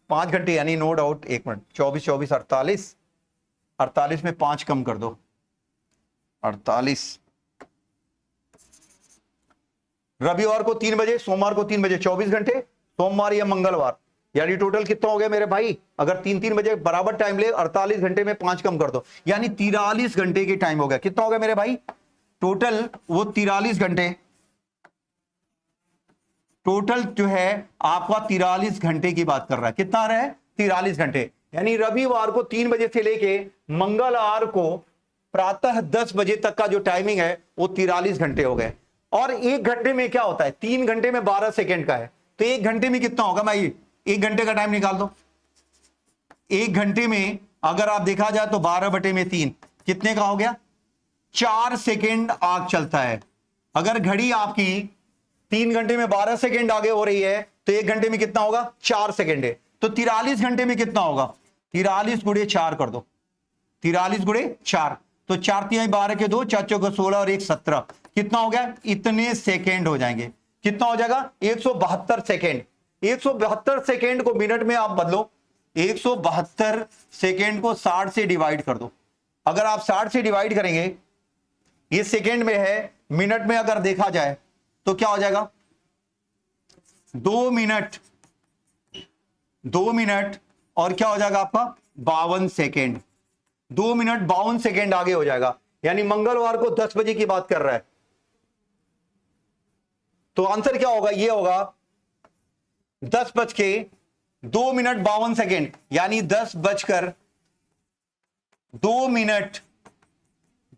Speaker 1: 5 घंटे यानी नो डाउट, 1 मिनट, 24 24 48, 48 में 5 कम कर दो, 48। रविवार को 3 बजे, सोमवार को 3 बजे, 24 घंटे, सोमवार या मंगलवार, यानी टोटल कितना हो गया मेरे भाई? अगर 3 बजे बराबर टाइम ले, 48 घंटे में 5 कम कर दो, यानी 43 घंटे की टाइम हो गया। कितना हो गया मेरे भाई टोटल? वो 43 घंटे, टोटल जो है आपका 43 घंटे की बात कर रहा है। कितना आ रहा है? 43 घंटे। यानी रविवार को 3 बजे से लेके मंगलवार को प्रातः 10 बजे तक का जो टाइमिंग है वो 43 घंटे हो गए। और 1 घंटे में क्या होता है? 3 घंटे में 12 सेकेंड का है, तो 1 घंटे में कितना होगा भाई? 1 घंटे का टाइम निकाल दो। 1 घंटे में अगर आप देखा जाए तो 12/3 कितने का हो गया? 4 सेकेंड आग चलता है। अगर घड़ी आपकी 3 घंटे में 12 सेकेंड आगे हो रही है तो 1 घंटे में कितना होगा? 4 सेकेंड है। तो 43 घंटे में कितना होगा? 43 गुणे 4 कर दो, 43 गुणे 4, तो 4 3 12 के 2, 4 4 16 और 1 17, कितना हो गया? इतने सेकेंड हो जाएंगे। कितना हो जाएगा? 172 सेकेंड। 172 सेकेंड को मिनट में आप बदलो, 172 सेकेंड को 60 से डिवाइड कर दो। अगर आप 60 से डिवाइड करेंगे, ये सेकेंड में है, मिनट में अगर देखा जाए तो क्या हो जाएगा? 2 मिनट, 2 मिनट और क्या हो जाएगा आपका? 52 सेकेंड। 2 मिनट 52 सेकेंड आगे हो जाएगा। यानी मंगलवार को 10 बजे की बात कर रहा है, तो आंसर क्या होगा? ये होगा 10 बज के 2 मिनट 52 सेकेंड, यानी 10 बजकर 2 मिनट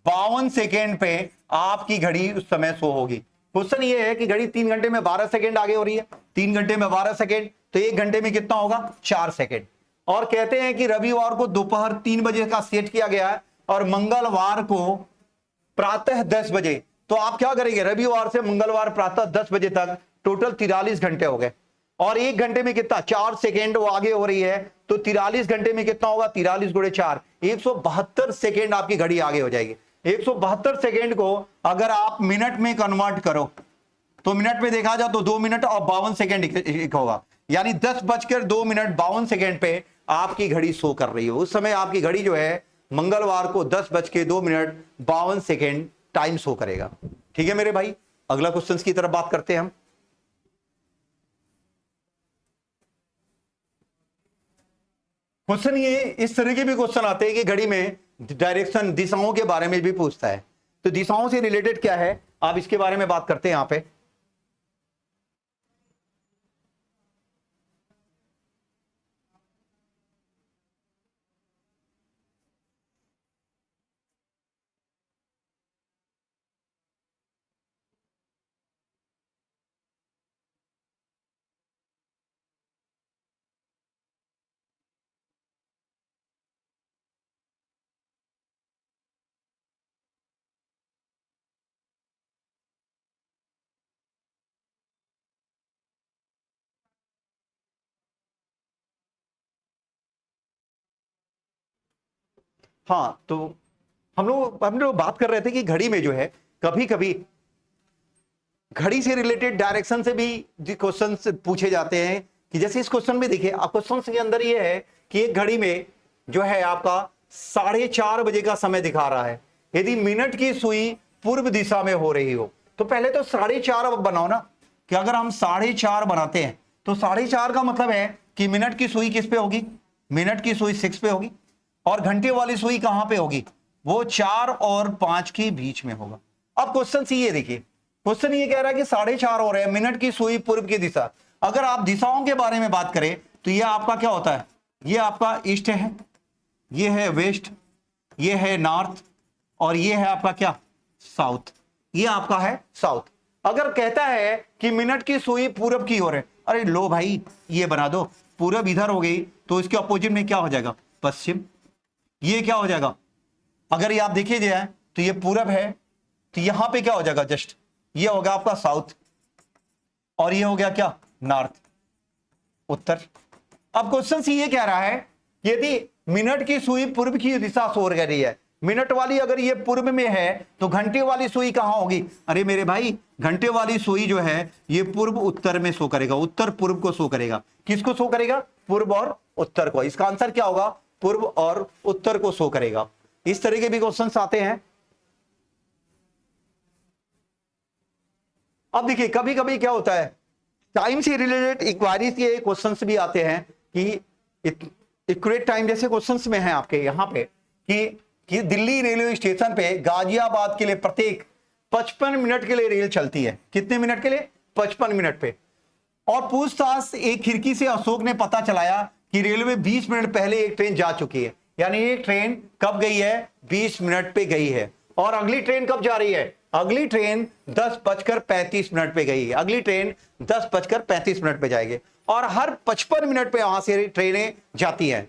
Speaker 1: 52 सेकेंड पे आपकी घड़ी उस समय शो होगी। क्वेश्चन ये है कि घड़ी 3 घंटे में 12 सेकेंड आगे हो रही है, 3 घंटे में 12 सेकेंड, तो 1 घंटे में कितना होगा? 4 सेकेंड। और कहते हैं कि रविवार को दोपहर 3 बजे का सेट किया गया है और मंगलवार को प्रातः 10 बजे। तो आप क्या करेंगे? रविवार से मंगलवार प्रातः 10 बजे तक टोटल 43 घंटे हो गए। और 1 घंटे में कितना? 4 सेकेंड वो आगे हो रही है, तो 43 घंटे में कितना होगा? 43 गुणे 4, 172 सेकेंड आपकी घड़ी आगे हो जाएगी। 172 सेकेंड को अगर आप मिनट में कन्वर्ट करो तो मिनट में देखा जाए तो 2 मिनट और 52 सेकेंड होगा। यानी 10 बजकर 2 मिनट 52 सेकेंड पे आपकी घड़ी शो कर रही है। उस समय आपकी घड़ी जो है मंगलवार को 10 बज के 2 मिनट 52 सेकेंड टाइम शो करेगा। ठीक है मेरे भाई, अगला क्वेश्चन की तरफ बात करते हैं हम। क्वेश्चन ये इस तरह के भी क्वेश्चन आते हैं कि घड़ी में डायरेक्शन, दिशाओं के बारे में भी पूछता है। तो दिशाओं से रिलेटेड क्या है, आप इसके बारे में बात करते हैं यहां पे। हाँ, तो हम लोग बात कर रहे थे कि घड़ी में जो है कभी कभी घड़ी से रिलेटेड डायरेक्शन से भी क्वेश्चन पूछे जाते हैं। कि जैसे इस क्वेश्चन में देखिए, आप क्वेश्चन के अंदर ये है कि एक घड़ी में जो है आपका 4:30 बजे का समय दिखा रहा है। यदि मिनट की सुई पूर्व दिशा में हो रही हो, तो पहले तो 4:30 बनाओ ना। कि अगर हम 4:30 बनाते हैं तो 4:30 का मतलब है कि मिनट की सुई किस पे होगी? मिनट की सुई 6 पे होगी। और घंटे वाली सुई कहां पे होगी? वो 4 और 5 के बीच में होगा। अब क्वेश्चन सी ये देखिए, क्वेश्चन ये कह रहा है कि 4:30 हो रहे हैं, मिनट की सुई पूर्व की दिशा। अगर आप दिशाओं के बारे में बात करें तो ये आपका क्या होता है? ये आपका ईस्ट है, ये है वेस्ट, ये है नॉर्थ, और ये है आपका क्या? साउथ। ये आपका है साउथ। अगर कहता है कि मिनट की सुई पूरब की ओर है, अरे लो भाई ये बना दो, पूरब इधर हो गई तो इसके अपोजिट में क्या हो जाएगा? पश्चिम। ये क्या हो जाएगा? अगर ये आप देखिए जाए तो ये पूरब है, तो यहां पे क्या हो जाएगा? जस्ट ये होगा आपका साउथ, और ये हो गया क्या? नॉर्थ, उत्तर। अब क्वेश्चन सी ये कह रहा है यदि मिनट की सुई पूर्व की दिशा शो कर रही है, मिनट वाली अगर ये पूर्व में है तो घंटे वाली सुई कहां होगी? अरे मेरे भाई, घंटे वाली सुई जो है ये पूर्व उत्तर में शो करेगा, उत्तर पूर्व को शो करेगा। किसको शो करेगा? पूर्व और उत्तर को। इसका आंसर क्या होगा? पूर्व और उत्तर को शो करेगा। इस तरह के भी क्वेश्चंस आते हैं। अब देखिए कभी कभी क्या होता है, टाइम से रिलेटेड इंक्वायरीज के क्वेश्चंस भी आते हैं कि एक्यूरेट टाइम जैसे क्वेश्चंस में है आपके यहां पे कि दिल्ली रेलवे स्टेशन पे गाजियाबाद के लिए प्रत्येक 55 मिनट के लिए रेल चलती है। कितने मिनट के लिए? 55 मिनट पे। और पूछताछ एक खिड़की से अशोक ने पता चलाया कि रेलवे 20 मिनट पहले एक ट्रेन जा चुकी है। यानी ये ट्रेन कब गई है? 20 मिनट पे गई है। और अगली ट्रेन कब जा रही है? अगली ट्रेन 10:35 पे गई है। अगली ट्रेन 10:35 पे जाएगी और हर 55 मिनट पे वहां से ट्रेनें जाती हैं।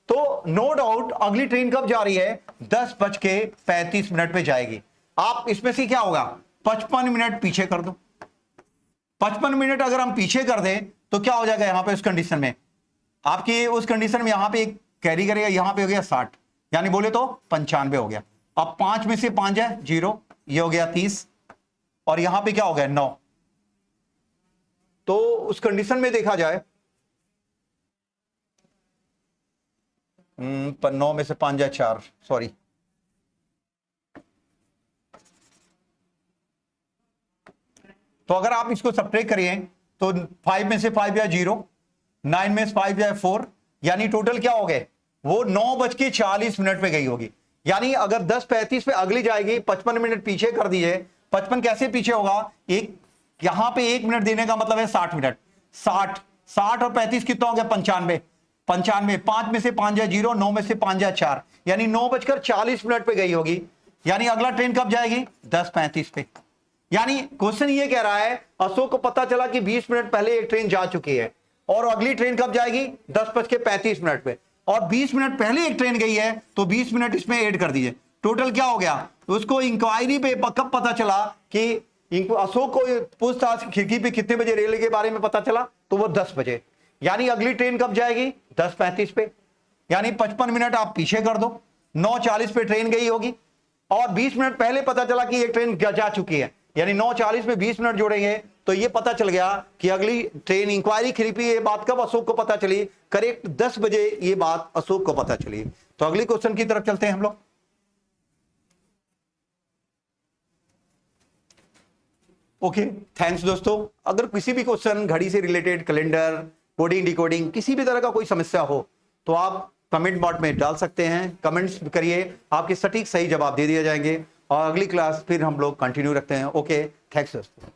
Speaker 1: तो नो डाउट अगली ट्रेन कब जा रही है? 10:35 पे जाएगी। आप इसमें से क्या होगा? 55 मिनट पीछे कर दो। 55 मिनट अगर हम पीछे कर दें तो क्या हो जाएगा यहां पे उस कंडीशन में? आपकी उस कंडीशन में यहां पे एक कैरी करेगा, यहां पे हो गया 60, यानी बोले तो 95 हो गया। अब 5 में से 5 है 0, ये हो गया 30 और यहां पे क्या हो गया 9। तो उस कंडीशन में देखा जाए 9 में से 5 जाए 4, सॉरी, तो अगर आप इसको सब्ट्रैक्ट करिए तो 5 में से 5 जाए 0, 9 में से 5 जाए 4, यानी टोटल क्या हो गए? वो 9:40 पे गई होगी। यानी अगर 10:35 पे अगली जाएगी, 55 मिनट पीछे कर दिए। 55 कैसे पीछे होगा? एक यहां पे 1 मिनट देने का मतलब है 60 मिनट। 60 और 35 कितना हो गया? 95। 5 में से 5 जाए 0, 9 में से 5 जाए 4, यानी 9:40 पे गई होगी। यानी अगला ट्रेन कब जाएगी? 10:35 पे। यानी क्वेश्चन ये कह रहा है अशोक को पता चला कि 20 मिनट पहले एक ट्रेन जा चुकी है और अगली ट्रेन कब जाएगी? 10:35 पे। और 20 मिनट पहले एक ट्रेन गई है तो 20 मिनट इसमें ऐड कर दीजिए। टोटल क्या हो गया? तो उसको इंक्वायरी पे कब पता चला कि अशोक को पूछताछ खिड़की पे कितने बजे रेल के बारे में पता चला? तो वो 10 बजे। यानी अगली ट्रेन कब जाएगी? 10:35 पे। यानी 55 मिनट आप पीछे कर दो, 9:40 पे ट्रेन गई होगी और 20 मिनट पहले पता चला कि एक ट्रेन जा चुकी है, यानी 9:40 में 20 मिनट जोड़ेंगे तो ये पता चल गया कि अगली ट्रेन इंक्वायरी खिड़की ये बात कब अशोक को पता चली? करेक्ट 10 बजे ये बात अशोक को पता चली। तो अगली क्वेश्चन की तरफ चलते हैं हम लोग। ओके, थैंक्स दोस्तों। अगर किसी भी क्वेश्चन घड़ी से रिलेटेड, कैलेंडर, कोडिंग, डिकोडिंग, किसी भी तरह का कोई समस्या हो तो आप कमेंट बॉक्स में डाल सकते हैं। कमेंट्स करिए, आपके सटीक सही जवाब दे दिए जाएंगे और अगली क्लास फिर हम लोग कंटिन्यू रखते हैं। ओके, थैंक्स दोस्तों।